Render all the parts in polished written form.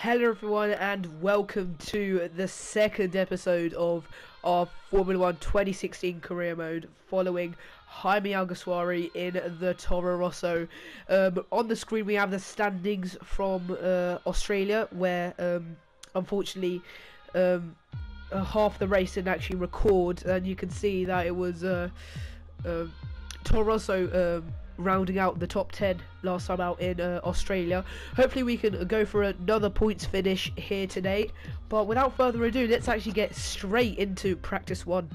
Hello everyone and welcome to the second episode of our Formula 1 2016 career mode following Jaime Alguersuari in the Toro Rosso. On the screen we have the standings from Australia, where unfortunately half the race didn't actually record, and you can see that it was Toro Rosso rounding out the top 10 last time out in Australia. Hopefully we can go for another points finish here today, but without further ado, let's actually get straight into practice one.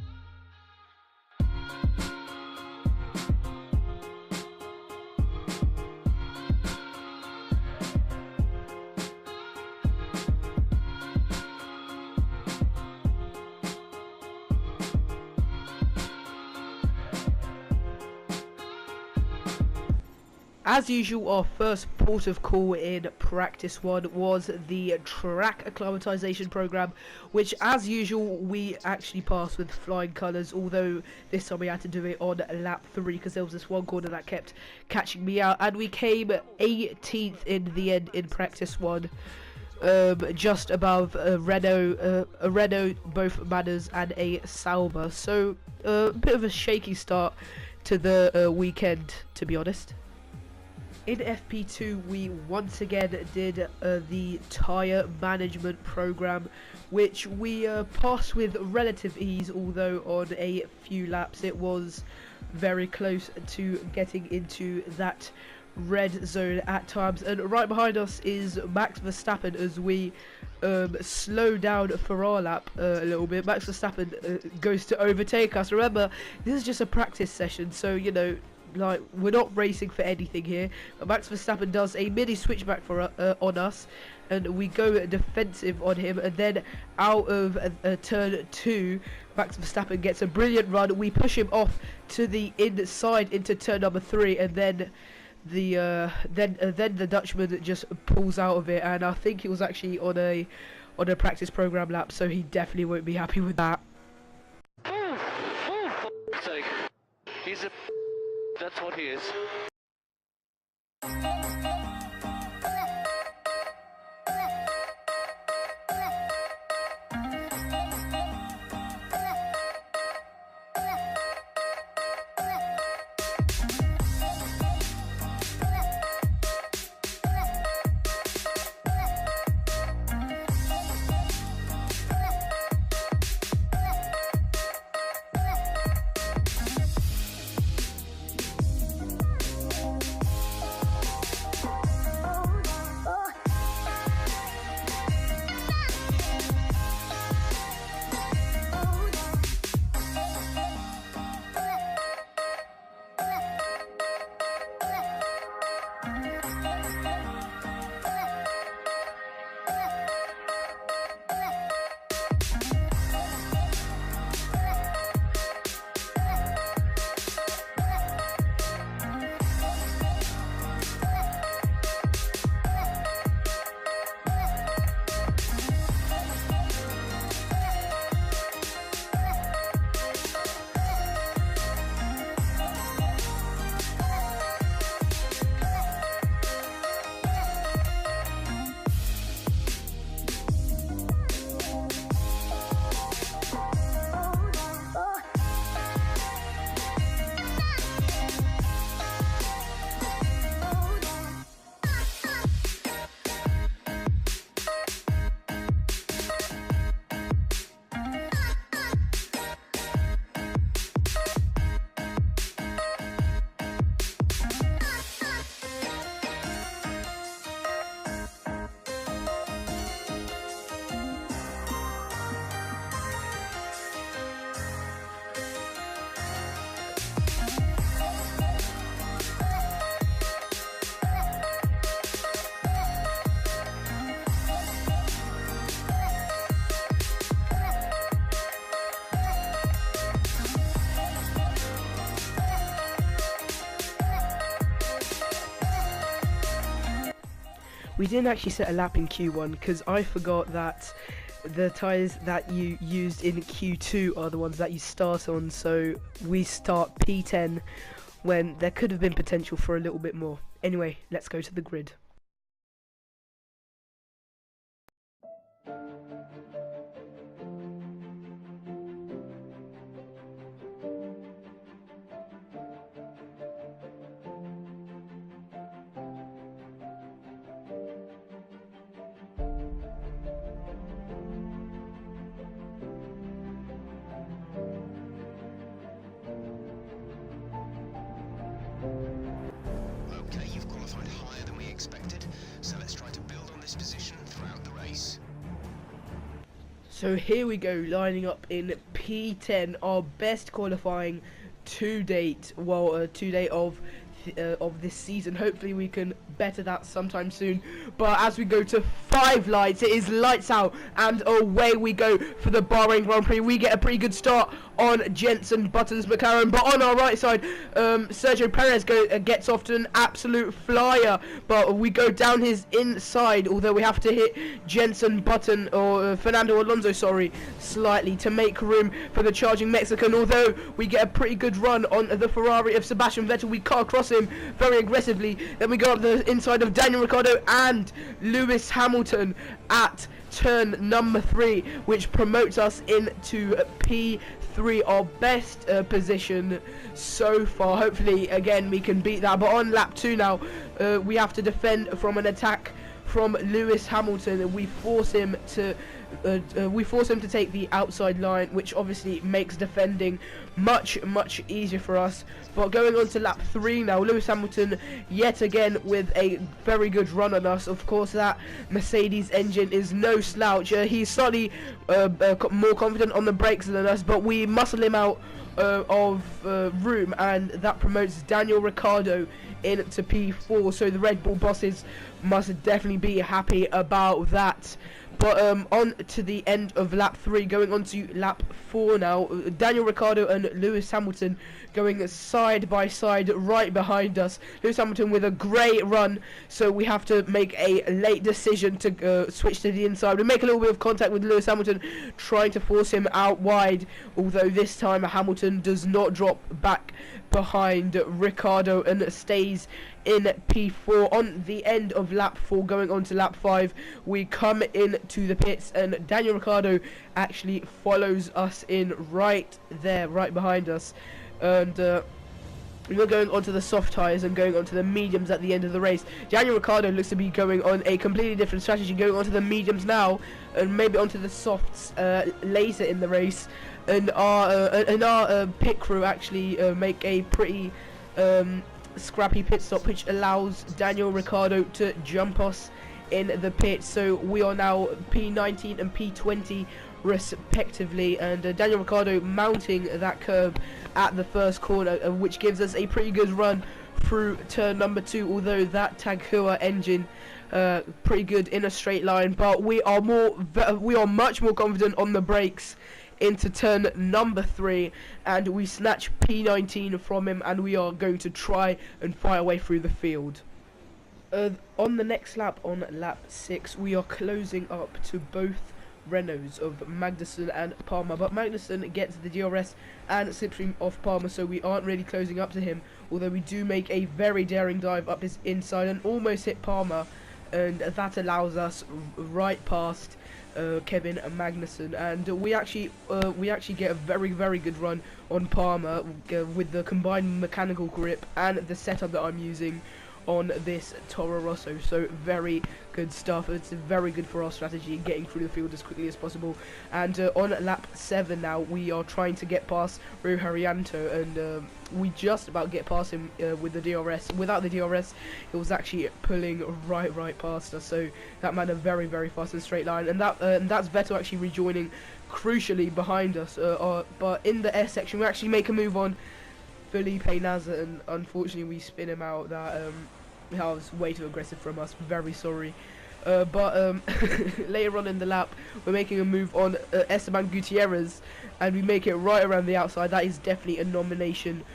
As usual, our first port of call in practice one was the track acclimatization program, which as usual we actually passed with flying colours, although this time we had to do it on lap 3 because there was this one corner that kept catching me out, and we came 18th in the end in practice one, just above a Renault, both Manners and a Sauber. So a bit of a shaky start to the weekend, to be honest. In FP2 we once again did the tyre management program, which we passed with relative ease, although on a few laps it was very close to getting into that red zone at times. And right behind us is Max Verstappen as we slow down for our lap a little bit. Max Verstappen goes to overtake us. Remember, this is just a practice session, so you know, like, we're not racing for anything here. But Max Verstappen does a mini switchback for on us, and we go defensive on him, and then out of turn 2 Max Verstappen gets a brilliant run. We push him off to the inside into turn number 3, and then the Dutchman just pulls out of it, and I think he was actually on a practice program lap, so he definitely won't be happy with that. That's what he is. We didn't actually set a lap in Q1 because I forgot that the tyres that you used in Q2 are the ones that you start on, so we start P10 when there could have been potential for a little bit more. Anyway, let's go to the grid. Okay, you've qualified higher than we expected, so let's try to build on this position throughout the race. So here we go, lining up in P10, our best qualifying to date. Well, to date of this season. Hopefully we can better that sometime soon. But as we go to 5 lights, it is lights out and away we go for the Bahrain Grand Prix. We get a pretty good start on Jenson Button's McLaren, but on our right side, Sergio Perez gets off to an absolute flyer, but we go down his inside, although we have to hit Jenson Button, or Fernando Alonso, sorry, slightly to make room for the charging Mexican. Although we get a pretty good run on the Ferrari of Sebastian Vettel, we cut across him very aggressively. Then we go up the inside of Daniel Ricciardo and Lewis Hamilton at turn number 3, which promotes us into P3, our best position so far. Hopefully again we can beat that, but on lap 2 now, we have to defend from an attack from Lewis Hamilton, and we force him to take the outside line, which obviously makes defending much easier for us. But going on to lap 3 now, Lewis Hamilton yet again with a very good run on us. Of course, that Mercedes engine is no slouch. He's slightly more confident on the brakes than us, but we muscle him out of room, and that promotes Daniel Ricciardo into P4. So the Red Bull bosses must definitely be happy about that. But on to the end of lap 3, going on to lap 4 now. Daniel Ricciardo and Lewis Hamilton going side by side right behind us. Lewis Hamilton with a great run, so we have to make a late decision to switch to the inside. We make a little bit of contact with Lewis Hamilton, trying to force him out wide, although this time Hamilton does not drop back behind Ricciardo and stays in P4. On the end of lap 4, going on to lap 5, we come into the pits, and Daniel Ricciardo actually follows us in right there, right behind us. And we're going onto the soft tyres and going onto the mediums at the end of the race. Daniel Ricciardo looks to be going on a completely different strategy, going onto the mediums now and maybe onto the softs later in the race. And our pit crew actually make a pretty scrappy pit stop, which allows Daniel Ricciardo to jump us in the pit. So we are now P19 and P20 respectively, and Daniel Ricciardo mounting that curb at the first corner, which gives us a pretty good run through turn number 2, although that Tag Heuer engine pretty good in a straight line. But we are much more confident on the brakes into turn number 3, and we snatch P19 from him, and we are going to try and fire away through the field. On the next lap, on lap 6, we are closing up to both Renaults of Magnussen and Palmer, but Magnussen gets the DRS and slipstream off Palmer, so we aren't really closing up to him, although we do make a very daring dive up his inside and almost hit Palmer, and that allows us right past Kevin Magnussen, and we actually get a very good run on Palmer with the combined mechanical grip and the setup that I'm using on this Toro Rosso. So very good stuff. It's very good for our strategy in getting through the field as quickly as possible. And on lap 7 now, we are trying to get past Rio Haryanto, and we just about get past him with the DRS. Without the DRS, it was actually pulling right past us. So that man a very fast and straight line, and that's Vettel actually rejoining crucially behind us. But in the S section, we actually make a move on Felipe Nasr, and unfortunately we spin him out. That was way too aggressive from us, very sorry. But later on in the lap, we're making a move on Esteban Gutierrez, and we make it right around the outside. That is definitely a nomination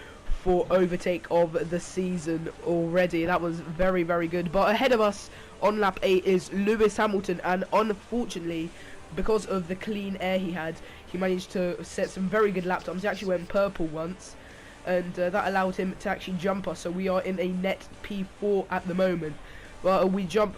for overtake of the season already. That was very good. But ahead of us on lap 8 is Lewis Hamilton, and unfortunately, because of the clean air he had, he managed to set some very good lap times. He actually went purple once, and that allowed him to actually jump us. So we are in a net P4 at the moment. Well, we jump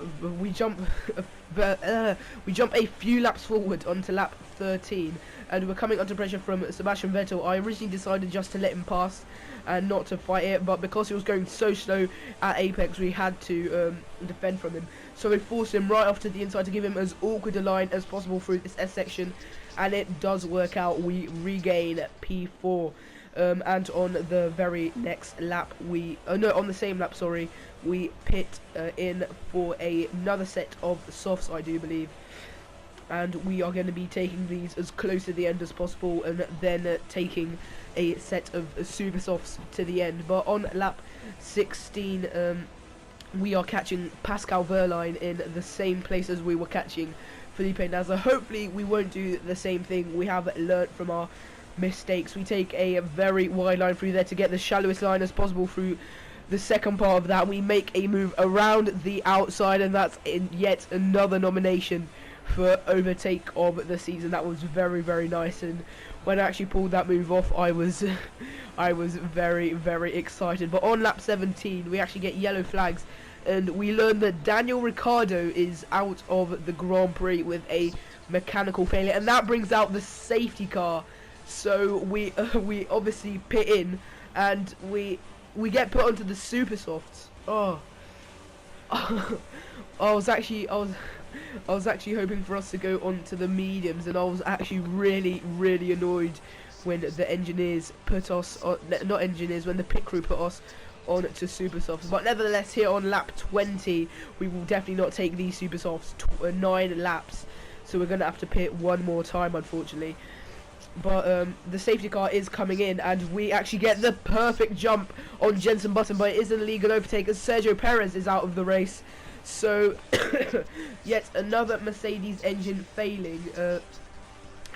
we jump a few laps forward onto lap 13, and we're coming under pressure from Sebastian Vettel. I originally decided just to let him pass and not to fight it, but because he was going so slow at apex, we had to defend from him. So we forced him right off to the inside to give him as awkward a line as possible through this S section, and it does work out. We regain P4. And on the very next lap, on the same lap, sorry, we pit in for another set of softs, I do believe, and we are going to be taking these as close to the end as possible, and then taking a set of super softs to the end. But on lap 16, we are catching Pascal Wehrlein in the same place as we were catching Felipe Nasr. Hopefully, we won't do the same thing. We have learnt from our mistakes. We take a very wide line through there to get the shallowest line as possible through the second part of that. We make a move around the outside, and that's in yet another nomination for overtake of the season. That was very, very nice, and when I actually pulled that move off, I was very, very excited. But on lap 17, we actually get yellow flags, and we learn that Daniel Ricciardo is out of the Grand Prix with a mechanical failure, and that brings out the safety car. So we obviously pit in, and we get put onto the super softs. Oh, I was actually hoping for us to go onto the mediums, and I was actually really annoyed when the engineers put us on, not engineers, when the pit crew put us on to super softs. But nevertheless, here on lap 20, we will definitely not take these super softs 9 laps, so we're gonna have to pit one more time, unfortunately. But the safety car is coming in, and we actually get the perfect jump on Jenson Button, but it is an illegal overtake as Sergio Perez is out of the race. So yet another Mercedes engine failing,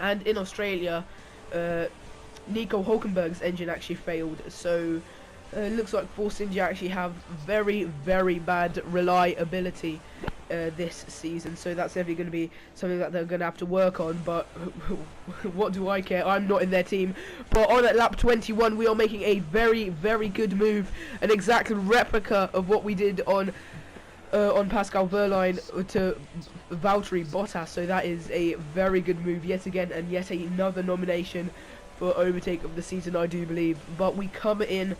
and in Australia Nico Hulkenberg's engine actually failed. So it looks like Force India actually have very bad reliability this season, so that's definitely going to be something that they're going to have to work on. But what do I care? I'm not in their team. But on at lap 21, we are making a very good move, an exact replica of what we did on Pascal Wehrlein to Valtteri Bottas. So that is a very good move yet again, and yet another nomination for overtake of the season, I do believe. But we come in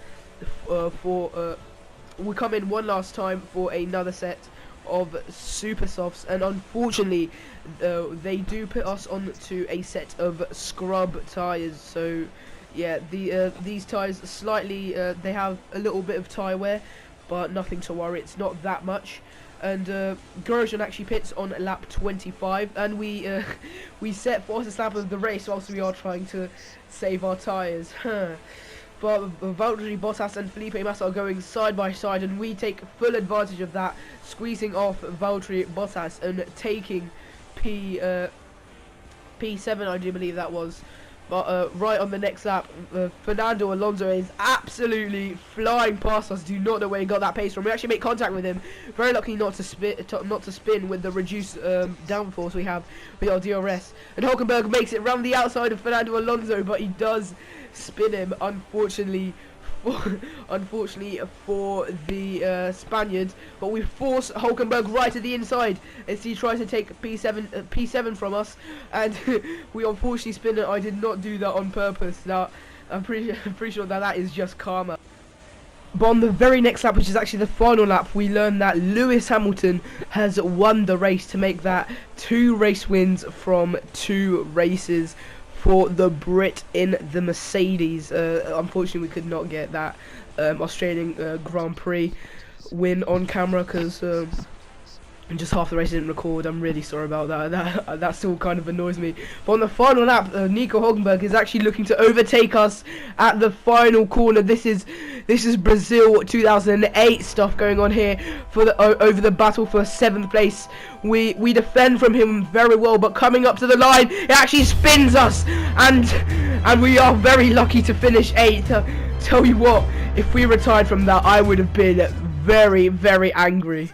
one last time for another set of super softs, and unfortunately they do put us on to a set of scrub tires. So yeah, these tires slightly they have a little bit of tire wear, but nothing to worry, it's not that much. And Grosjean actually pits on lap 25, and we set fastest lap of the race whilst we are trying to save our tires. But Valtteri Bottas and Felipe Massa are going side by side, and we take full advantage of that, squeezing off Valtteri Bottas and taking P7, I do believe that was. But right on the next lap, Fernando Alonso is absolutely flying past us. Do not know where he got that pace from. We actually make contact with him. Very lucky not to spin with the reduced downforce we have with our DRS. And Hulkenberg makes it round the outside of Fernando Alonso, but he does spin him, unfortunately for the Spaniard. But we force Hulkenberg right to the inside as he tries to take P7 from us, and we unfortunately spin it. I did not do that on purpose. Now I'm pretty sure that is just karma. But on the very next lap, which is actually the final lap, we learn that Lewis Hamilton has won the race to make that 2 race wins from 2 races for the Brit in the Mercedes. Unfortunately, we could not get that Australian Grand Prix win on camera because just half the race didn't record. I'm really sorry about that. That still kind of annoys me. But on the final lap, Nico Hulkenberg is actually looking to overtake us at the final corner. This is Brazil 2008 stuff going on here for the over the battle for 7th place. We defend from him very well, but coming up to the line, it actually spins us, and we are very lucky to finish 8th. Tell you what, if we retired from that, I would have been very angry.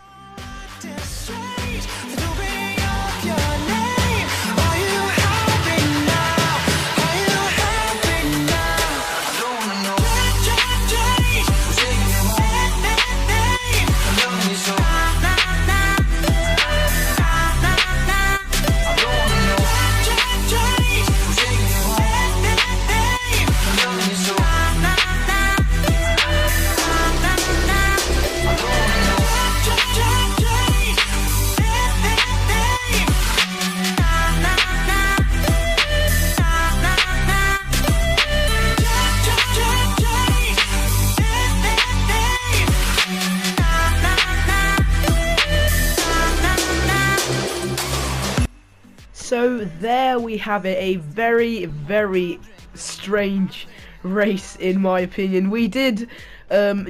So there we have it, a very, very strange race in my opinion. We did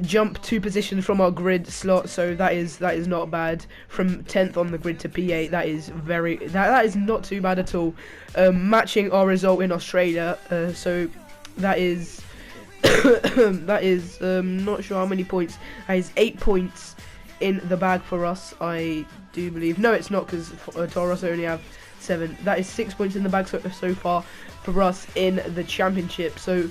jump 2 positions from our grid slot, so that is not bad. From 10th on the grid to P8, that is not too bad at all. Matching our result in Australia, so that is that is not sure how many points. That is 8 points in the bag for us, I do believe. No, it's not, because Toro Rosso only have 7. That is 6 points in the bag so far for us in the championship. So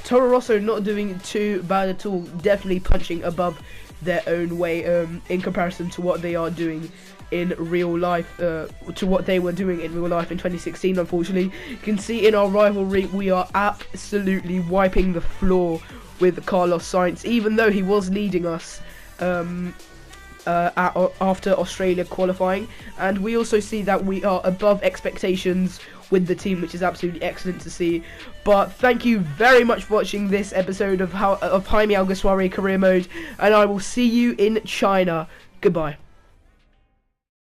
Toro Rosso not doing too bad at all, definitely punching above their own weight in comparison to what they are doing in real life, to what they were doing in real life in 2016. Unfortunately, you can see in our rivalry we are absolutely wiping the floor with Carlos Sainz, even though he was leading us after Australia qualifying. And we also see that we are above expectations with the team, which is absolutely excellent to see. But thank you very much for watching this episode of Jaime Alguersuari career mode, and I will see you in China. Goodbye.